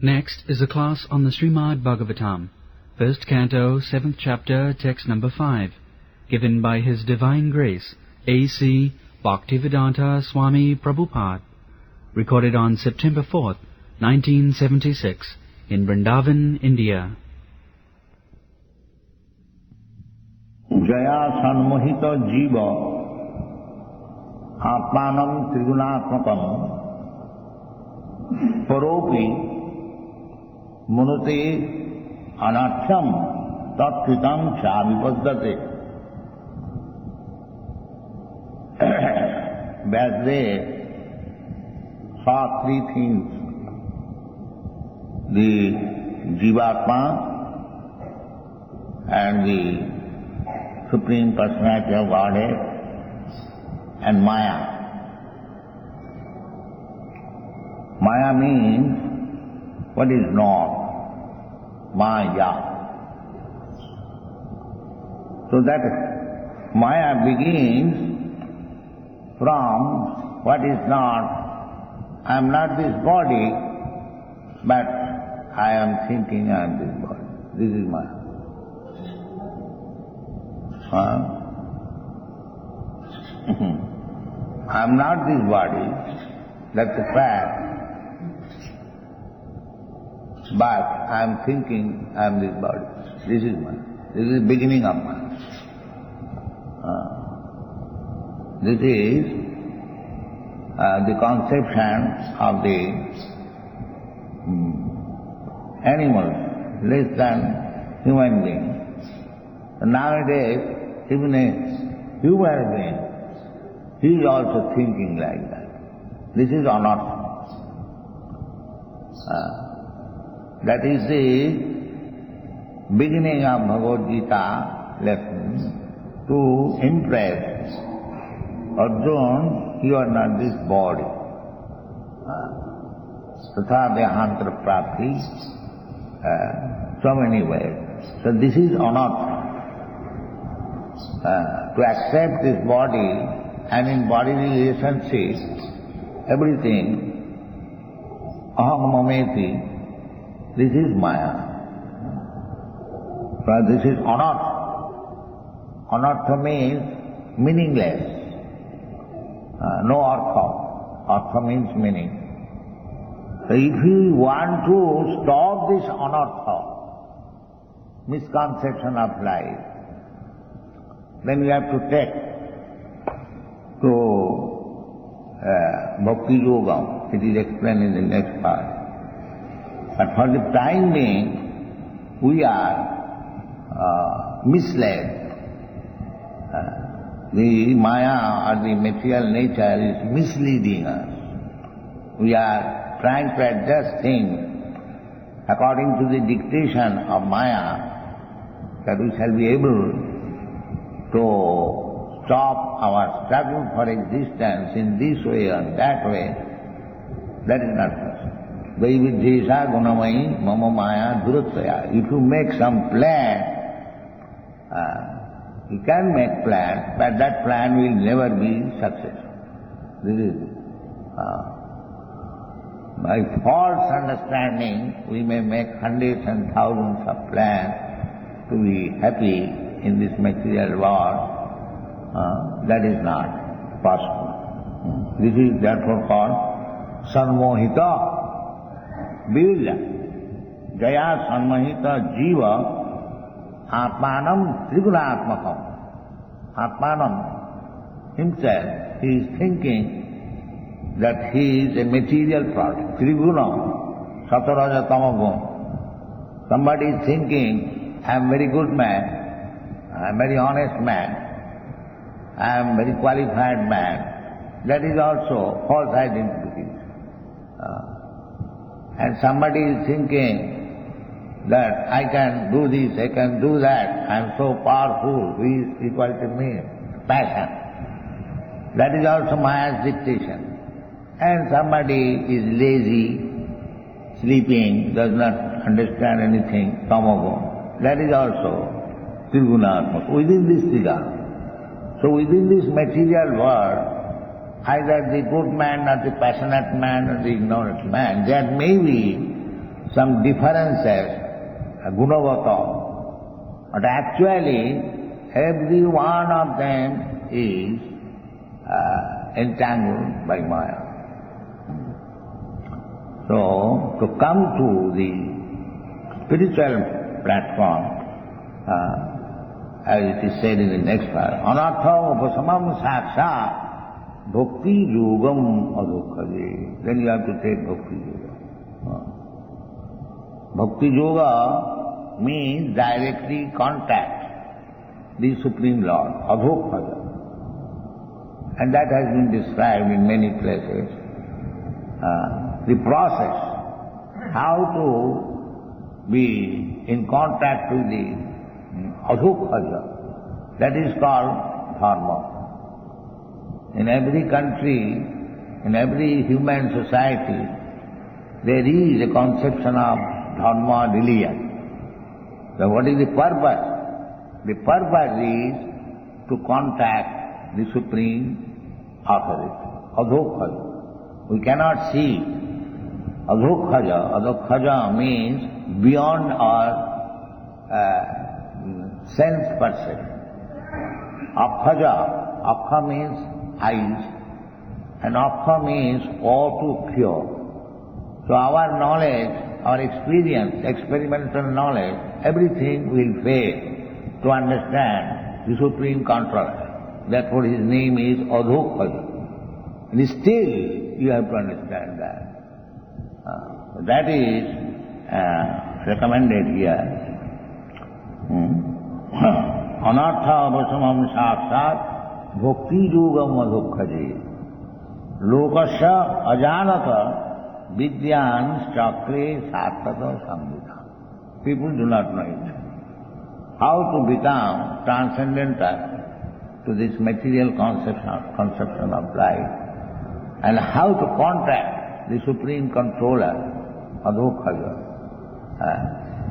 Next is a class on the Śrīmad-Bhāgvatam, first canto, 7th chapter, text number 5, given by His Divine Grace, A.C. Bhaktivedanta Swami Prabhupada, recorded on September 4th, 1976, in Vrindavan, India. Jaya sanmohita jiva atmanam trigunaatmakam paropi munute anartham tatkritam cha vipaddate. Vyasadeva saw three things: the Jivatma and the Supreme Personality of Godhead and Maya. Maya means what is not, Maya. So that Maya begins from what is not. I am not this body, but I am thinking I am this body. This is Maya. I am not this body, that's a fact, but I am thinking I am this body. This is Maya. This is the beginning of Maya. This is the conception of the animals, less than human beings. Nowadays, even a human being, he is also thinking like that. This is anartha. That is the beginning of Bhagavad Gita lesson to impress Arjuna, you are not this body. Tatha dehantra prapti, so many ways. So this is anartha. To accept this body and in bodily relationship, everything, aham mameti, this is Maya. But this is anartha. Anartha means meaningless. No artha. Artha means meaning. So if you want to stop this anartha, misconception of life, then you have to take to Bhakti Yoga. It is explained in the next part. But for the time being, we are misled. The Maya or the material nature is misleading us. We are trying to adjust things according to the dictation of Maya, that we shall be able to stop our struggle for existence in this way or that way. That is not possible. Vaividhesha gunamayi mama maya durataya. If you make some plan, you can make plan, but that plan will never be successful. This is by false understanding, we may make hundreds and thousands of plans to be happy in this material world. That is not possible. This is therefore called sanmohita virya. Jaya sanmohita jiva atmanam trigunaatmakam. Atmanam, himself, he is thinking that he is a material product. Triguna, sataraja tamagun. Somebody is thinking, I am a very good man, I am a very honest man, I am a very qualified man. That is also false identification. And somebody is thinking that I can do this, I can do that, I am so powerful, who is equal to me? Passion. That is also Maya's dictation. And somebody is lazy, sleeping, does not understand anything, tamagun. That is also trigunaatmaka, within this triguna. So within this material world, either the good man or the passionate man or the ignorant man, there may be some differences, gunavatam, but actually every one of them is entangled by Maya. So, to come to the spiritual platform, as it is said in the next verse, anartha upasamam saksha bhakti yogam adukkhade. Then you have to take bhakti yoga. Bhakti yoga means directly contact the Supreme Lord, adukkhada. And that has been described in many places. The process, how to be in contact with the adukkhada, that is called dharma. In every country, in every human society, there is a conception of dharma, religion. So what is the purpose? The purpose is to contact the Supreme Authority, adukkhada. We cannot see adukkhada. Adukkhada means beyond our sense perception. Akha means eyes, and akha means all too pure. So our knowledge, our experience, experimental knowledge, everything will fail to understand the Supreme Controller. Therefore his name is adukkhada. And still you have to understand that. That is recommended here. Anartha avasamam sakshat bhakti yogam adukkhade. Lokasya ajanata vidyan chakre sartata samvita. People do not know it. How to become transcendental to this material conception of life, and how to contact the Supreme Controller, adukkhada.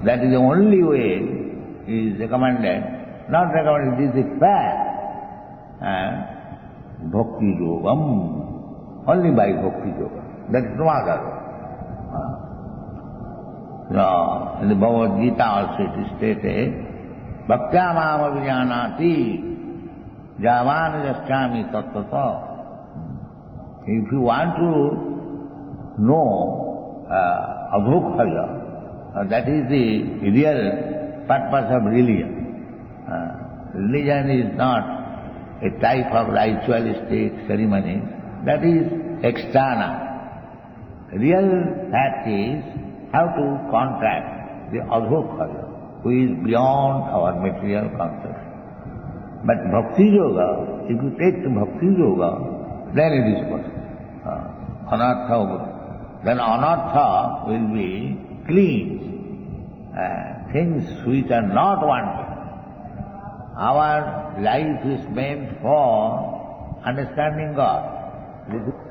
That is the only way is recommended, not recommended, it is the fact. Bhakti yogam, only by bhakti yoga. That is no other. In the Bhagavad Gita also it is stated, bhaktya mam avijanati javan jaschami tattata. If you want to know adukkhada, that is the real purpose of religion. Religion is not a type of ritualistic ceremony, that is external. Real fact is how to contact the adukkhada, who is beyond our material concept. But bhakti yoga, if you take the bhakti yoga, then it is possible. Anartha, then anartha will be clean. Things which are not wanted. Our life is meant for understanding God.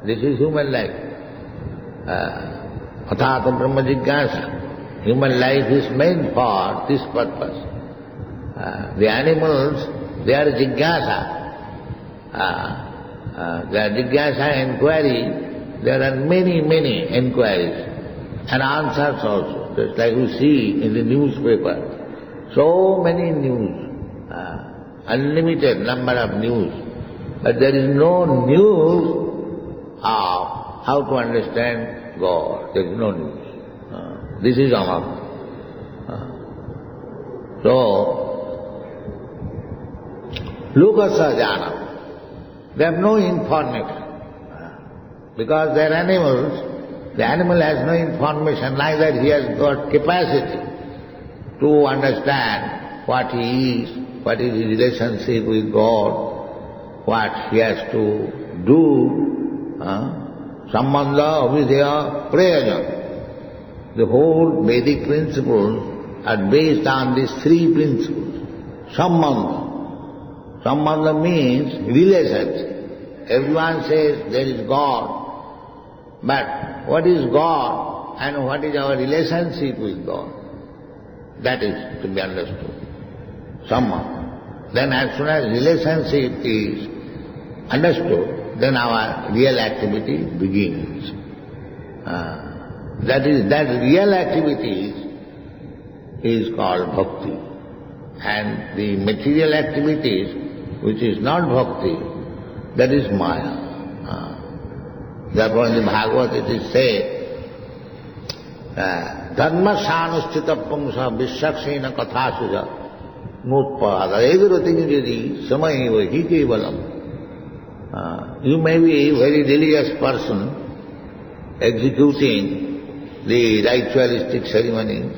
This is human life. Athata brahma jigyasa. Human life is meant for this purpose. The animals, they are jigyasa. Their jigyasa inquiry, there are many inquiries and answers also. Just like you see in the newspaper, so many news, unlimited number of news, but there is no news of how to understand God. There is no news. This is anartha. So, lokasya jnana, they have no information. Because they are animals, the animal has no information, neither he has got capacity to understand what he is, what is his relationship with God, what he has to do. Sambandha, avidya, prayojan. The whole Vedic principles are based on these three principles. Sambandha. Sambandha means relationship. Everyone says there is God. But what is God and what is our relationship with God? That is to be understood. Sambandha. Then as soon as relationship is understood, then our real activity begins. That real activity is called bhakti. And the material activities, which is not bhakti, that is maya. Therefore in the Bhagavad it is said, dharma sanusthita pumsa vishakṣena kathasuja nutpada evirotingujadi samayeva hi kevalam. You may be a very religious person executing the ritualistic ceremonies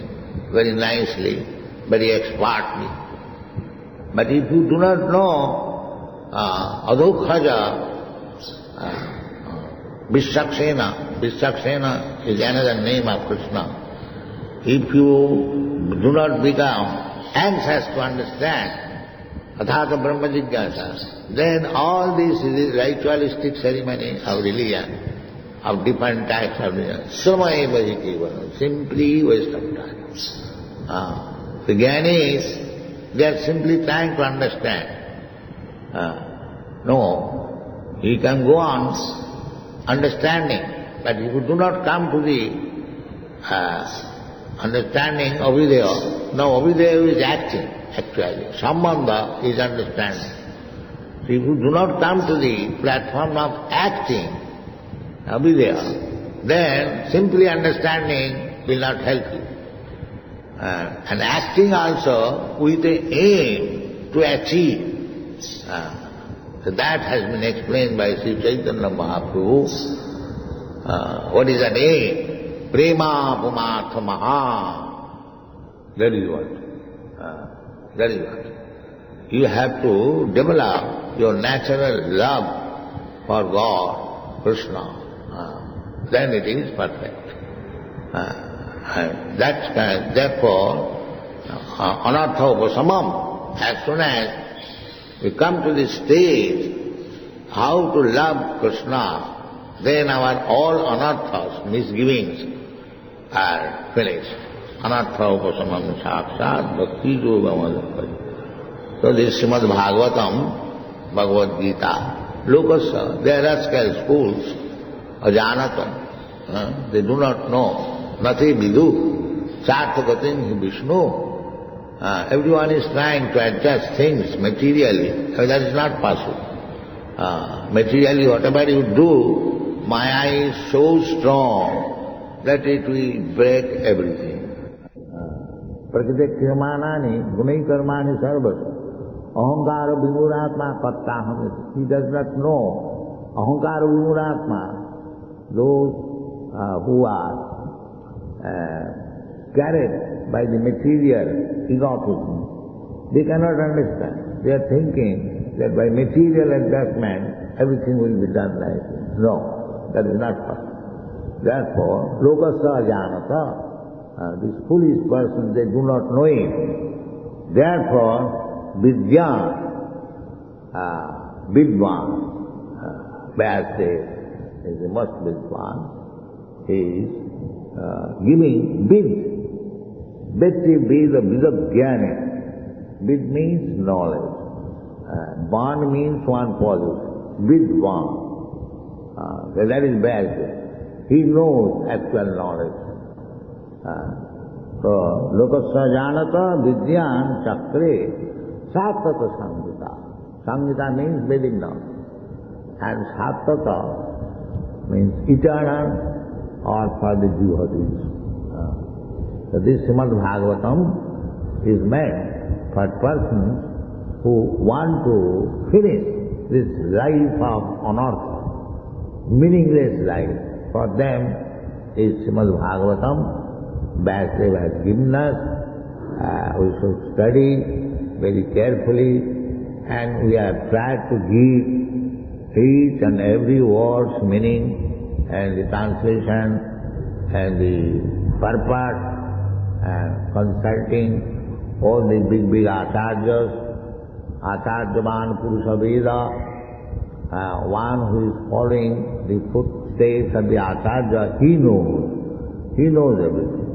very nicely, very expertly. But if you do not know adhokhaja, Vishakṣena is another name of Krishna. If you do not become anxious to understand athata brahma jigyasa, then all these ritualistic ceremony of religion, of different types of religion, samayeva hi kevalam, simply waste of time. The jnanis, they are simply trying to understand. No, he can go on understanding, but if you do not come to the understanding avidya, now avidya is acting actually, sambandha is understanding. So if you do not come to the platform of acting, avidya, then simply understanding will not help you. And acting also with the aim to achieve. So that has been explained by Sri Chaitanya Mahaprabhu. What is that aim? Prema pumatha maha. That is what. That is what. You have to develop your natural love for God, Krishna. Then it is perfect. Therefore, anartha upasamam, as soon as we come to this stage, how to love Krishna, then our all anarthas, misgivings, are finished. Anartha upasamam sakshat bhakti yogamadakkari. So this Śrīmad-Bhāgvatam, Bhagavad Gita, lokasya, they are rascal schools, ajanatam, they do not know. Nati vidu, charthakatim hi Vishnu. Everyone is trying to adjust things materially. That is not possible. Materially, whatever you do, Maya is so strong that it will break everything. Prakriti-kriyamanani gunai-karmani sarvasa ahankara vimuratma kattaham. He does not know ahankara vimuratma, those who are carried by the material egotism. They cannot understand. They are thinking that by material adjustment everything will be done right. No, that is not possible. Therefore, lokasya janata, these foolish persons, they do not know it. Therefore, vidya, vidwan, Vyasa is the most vidwan, is giving vid. Beti veda vidajnani. Vid means knowledge. Van means one positive. Vidvan. So that is Vyasa. He knows actual knowledge. So, lokasya janata vidyan chakre satata samhita. Samhita means Vedic knowledge. And satata means eternal or for the devotees. So this Śrīmad-Bhāgvatam is meant for persons who want to finish this life of anartha, meaningless life. For them is Śrīmad-Bhāgvatam. Vyasa has given us. We should study very carefully, and we have tried to give each and every word's meaning and the translation and the purpose, consulting all the big acharyas, acharyavan purusha Veda, one who is following the footsteps of the acharya, he knows everything.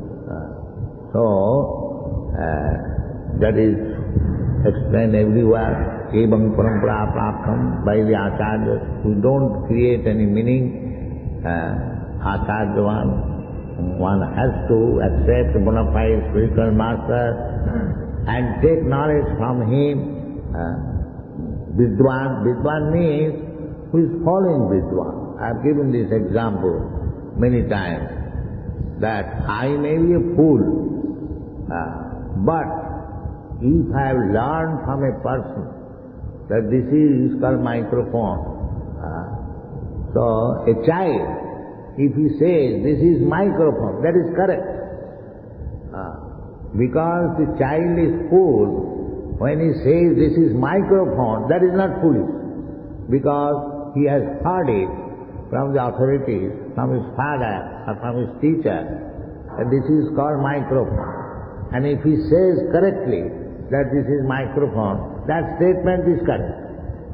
So, that is explained everywhere. Evam parampara praptam, by the acharyas. We don't create any meaning. Acharyavan One has to accept a bona fide spiritual master and take knowledge from him. Vidwan. Vidwan means who is following Vidwan. I have given this example many times, that I may be a fool, but if I have learned from a person that this is called microphone, so a child, if he says this is microphone, that is correct. Because the child is fool, when he says this is microphone, that is not foolish, because he has heard it from the authorities, from his father or from his teacher, and this is called microphone. And if he says correctly that this is microphone, that statement is correct,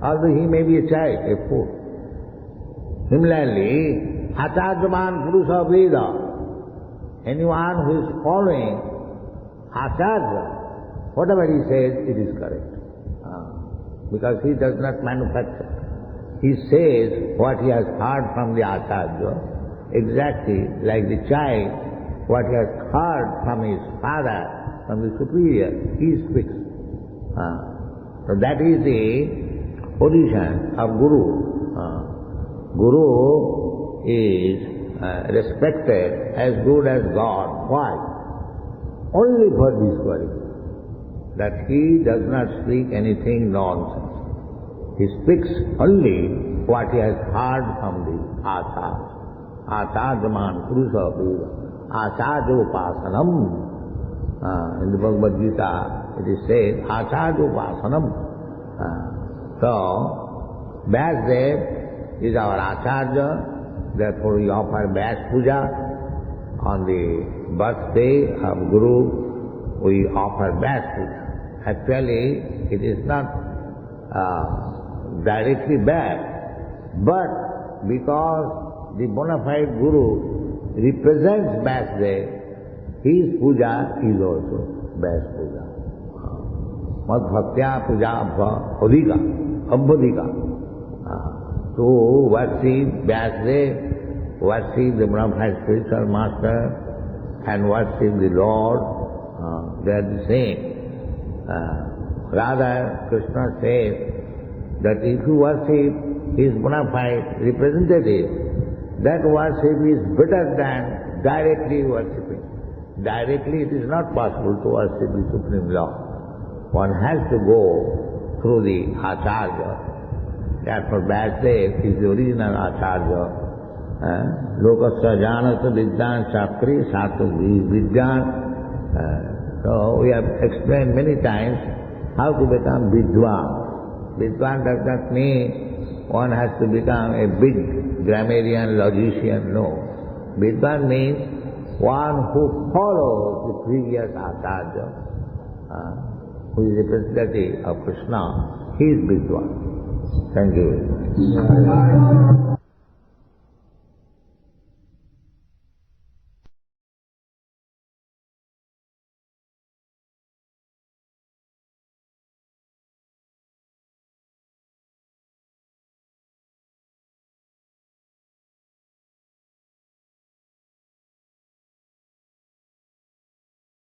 although he may be a child, a fool. Similarly, Acharyaman Purusha Veda, anyone who is following Acharya, whatever he says, it is correct. Because he does not manufacture. He says what he has heard from the Acharya, exactly like the child, what he has heard from his father, from the superior, he speaks. So that is the position of Guru. Guru is respected as good as God. Why? Only for this quality, that he does not speak anything nonsense. He speaks only what he has heard from the Acharya. Acharyaman Purusha Veda. Acharyopasanam. In the Bhagavad Gita, it is said, Acharyopasanam. So, Vyasdev is our Acharya, therefore we offer Vyas Puja. On the birthday of Guru, we offer Vyas Puja. Actually, it is not directly bad, but because the bona fide Guru represents Vyasdev, his puja is also Vyas Puja. Mad bhaktya puja abhadika. To worship Vyasdev, worship the bona fide spiritual master, and worship the Lord, they are the same. Rather, Krishna says that if you worship his bona fide representative, that worship is better than directly worshipping. Directly it is not possible to worship the Supreme Lord. One has to go through the Acharya. Therefore, Vyasdev is the original Acharya. Lokasya janata vidyan shakri sato vidyan. So we have explained many times how to become Vidwan. Vidwan does not mean one has to become a big grammarian, logician, no. Vidwan means one who follows the previous Acharya, who is representative of Krishna. He is Vidwan. Thank you.